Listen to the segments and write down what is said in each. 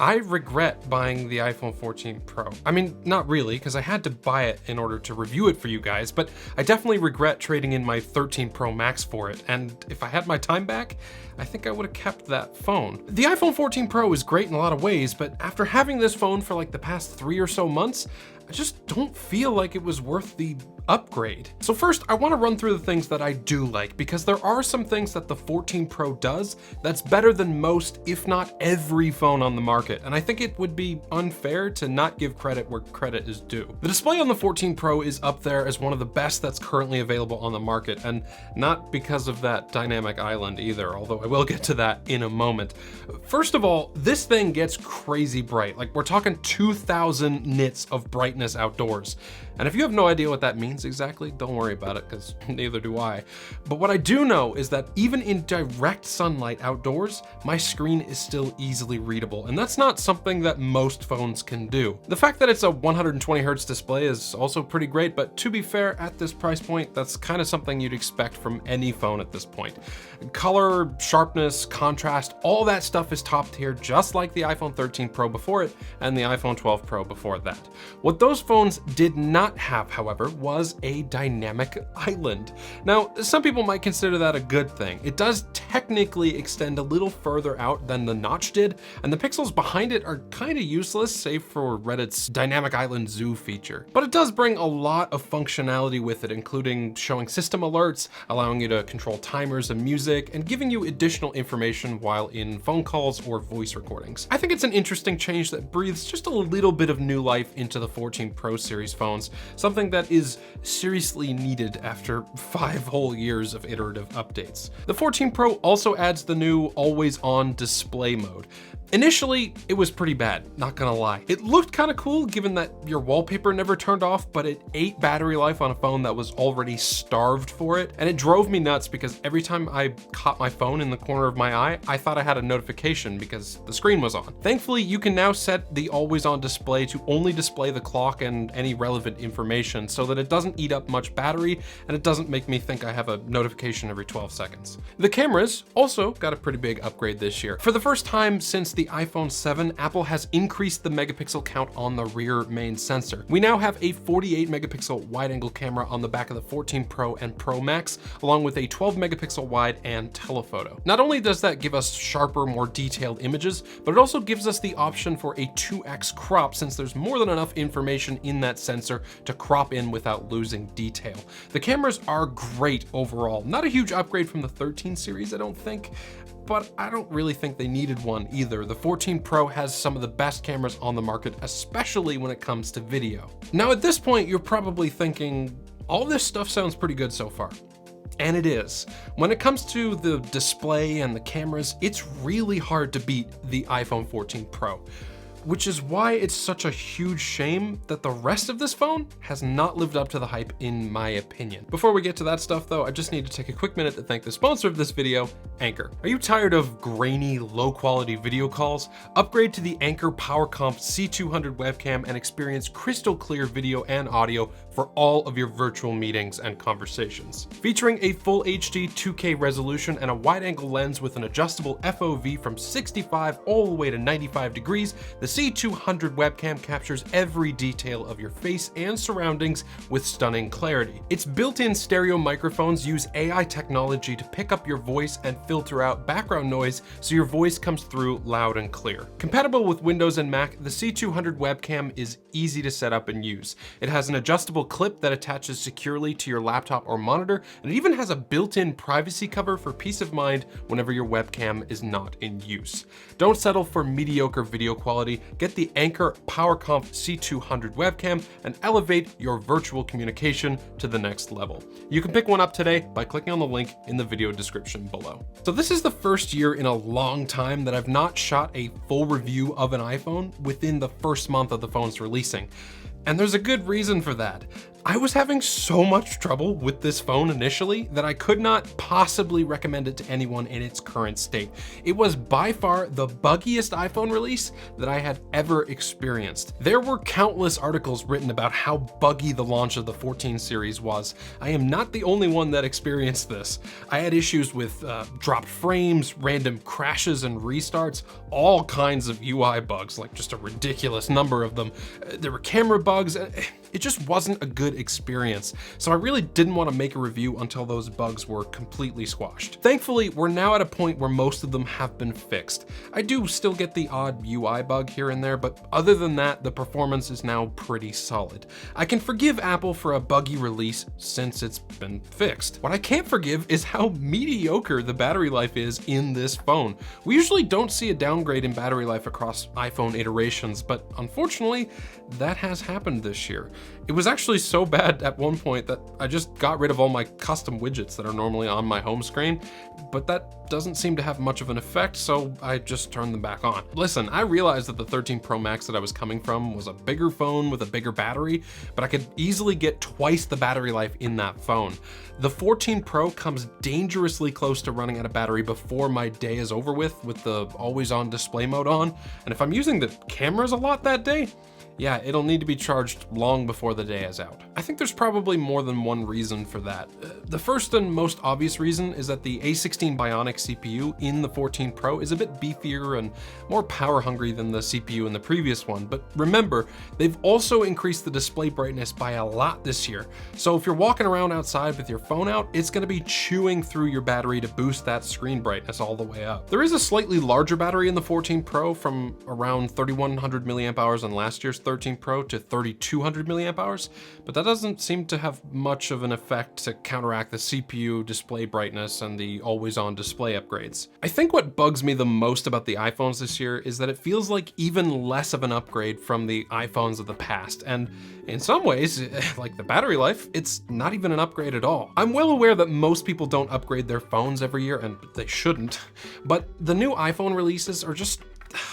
I regret buying the iPhone 14 Pro. I mean, not really, because I had to buy it in order to review it for you guys, but I definitely regret trading in my 13 Pro Max for it, and if I had my time back, I think I would have kept that phone. The iPhone 14 Pro is great in a lot of ways, but after having this phone for like the past 3 or so months, I just don't feel like it was worth the upgrade. So first, I want to run through the things that I do like, because there are some things that the 14 Pro does that's better than most, if not every phone on the market, and I think it would be unfair to not give credit where credit is due. The display on the 14 Pro is up there as one of the best that's currently available on the market, and not because of that dynamic island either, although I will get to that in a moment. First of all, this thing gets crazy bright. Like, we're talking 2,000 nits of brightness outdoors. And if you have no idea what that means exactly, don't worry about it, because neither do I. But what I do know is that even in direct sunlight outdoors, my screen is still easily readable, and that's not something that most phones can do. The fact that it's a 120 Hz display is also pretty great, but to be fair, at this price point, that's kind of something you'd expect from any phone at this point. Color, sharpness, contrast, all that stuff is top tier, just like the iPhone 13 Pro before it and the iPhone 12 Pro before that. What those phones did not have, however, was a dynamic island. Now, some people might consider that a good thing. It does technically extend a little further out than the notch did, and the pixels behind it are kind of useless, save for Reddit's dynamic island zoo feature. But it does bring a lot of functionality with it, including showing system alerts, allowing you to control timers and music, and giving you additional information while in phone calls or voice recordings. I think it's an interesting change that breathes just a little bit of new life into the 14 Pro series phones, something that is seriously needed after 5 whole years of iterative updates. The 14 Pro also adds the new always-on display mode. Initially, it was pretty bad, not gonna lie. It looked kind of cool given that your wallpaper never turned off, but it ate battery life on a phone that was already starved for it, and it drove me nuts because every time I caught my phone in the corner of my eye, I thought I had a notification because the screen was on. Thankfully, you can now set the always-on display to only display the clock and any relevant information so that it doesn't eat up much battery and it doesn't make me think I have a notification every 12 seconds. The cameras also got a pretty big upgrade this year. For the first time since the iPhone 7, Apple has increased the megapixel count on the rear main sensor. We now have a 48 megapixel wide-angle camera on the back of the 14 Pro and Pro Max, along with a 12 megapixel wide and telephoto. Not only does that give us sharper, more detailed images, but it also gives us the option for a 2x crop, since there's more than enough information in that sensor to crop in without losing detail. The cameras are great overall. Not a huge upgrade from the 13 series, I don't think, but I don't really think they needed one either. The 14 Pro has some of the best cameras on the market, especially when it comes to video. Now at this point, you're probably thinking, all this stuff sounds pretty good so far. And it is. When it comes to the display and the cameras, it's really hard to beat the iPhone 14 Pro. Which is why it's such a huge shame that the rest of this phone has not lived up to the hype, in my opinion. Before we get to that stuff though, I just need to take a quick minute to thank the sponsor of this video, Anchor. Are you tired of grainy, low quality video calls? Upgrade to the Anchor PowerComp C200 webcam and experience crystal clear video and audio for all of your virtual meetings and conversations. Featuring a full HD 2K resolution and a wide angle lens with an adjustable FOV from 65 all the way to 95 degrees, the C200 webcam captures every detail of your face and surroundings with stunning clarity. Its built-in stereo microphones use AI technology to pick up your voice and filter out background noise so your voice comes through loud and clear. Compatible with Windows and Mac, the C200 webcam is easy to set up and use. It has an adjustable clip that attaches securely to your laptop or monitor, and it even has a built-in privacy cover for peace of mind whenever your webcam is not in use. Don't settle for mediocre video quality. Get the Anchor PowerComp C200 webcam and elevate your virtual communication to the next level. You can pick one up today by clicking on the link in the video description below. So this is the first year in a long time that I've not shot a full review of an iPhone within the first month of the phone's releasing. And there's a good reason for that. I was having so much trouble with this phone initially that I could not possibly recommend it to anyone in its current state. It was by far the buggiest iPhone release that I had ever experienced. There were countless articles written about how buggy the launch of the 14 series was. I am not the only one that experienced this. I had issues with dropped frames, random crashes and restarts, all kinds of UI bugs, like just a ridiculous number of them. There were camera bugs. It just wasn't a good experience. So I really didn't want to make a review until those bugs were completely squashed. Thankfully, we're now at a point where most of them have been fixed. I do still get the odd UI bug here and there, but other than that, the performance is now pretty solid. I can forgive Apple for a buggy release since it's been fixed. What I can't forgive is how mediocre the battery life is in this phone. We usually don't see a downgrade in battery life across iPhone iterations, but unfortunately, that has happened this year. It was actually so bad at one point that I just got rid of all my custom widgets that are normally on my home screen, but that doesn't seem to have much of an effect, so I just turned them back on. Listen, I realized that the 13 Pro Max that I was coming from was a bigger phone with a bigger battery, but I could easily get twice the battery life in that phone. The 14 Pro comes dangerously close to running out of battery before my day is over with the always on display mode on, and if I'm using the cameras a lot that day, yeah, it'll need to be charged long before the day is out. I think there's probably more than one reason for that. The first and most obvious reason is that the A16 Bionic CPU in the 14 Pro is a bit beefier and more power hungry than the CPU in the previous one, but remember, they've also increased the display brightness by a lot this year. So if you're walking around outside with your phone out, it's gonna be chewing through your battery to boost that screen brightness all the way up. There is a slightly larger battery in the 14 Pro from around 3,100 milliamp hours on last year's 13 Pro to 3,200 milliamp hours, but that doesn't seem to have much of an effect to counteract the CPU display brightness and the always on display upgrades. I think what bugs me the most about the iPhones this year is that it feels like even less of an upgrade from the iPhones of the past, and in some ways, like the battery life, it's not even an upgrade at all. I'm well aware that most people don't upgrade their phones every year, and they shouldn't, but the new iPhone releases are just,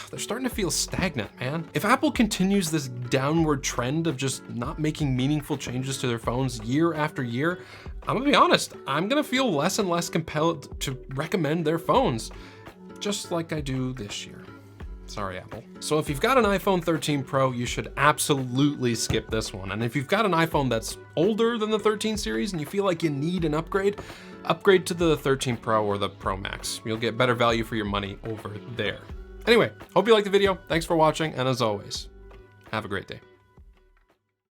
they're starting to feel stagnant, man. If Apple continues this downward trend of just not making meaningful changes to their phones year after year, I'm gonna be honest, I'm gonna feel less and less compelled to recommend their phones, just like I do this year. Sorry, Apple. So if you've got an iPhone 13 Pro, you should absolutely skip this one. And if you've got an iPhone that's older than the 13 series and you feel like you need an upgrade, upgrade to the 13 Pro or the Pro Max. You'll get better value for your money over there. Anyway, hope you liked the video. Thanks for watching, and as always, have a great day.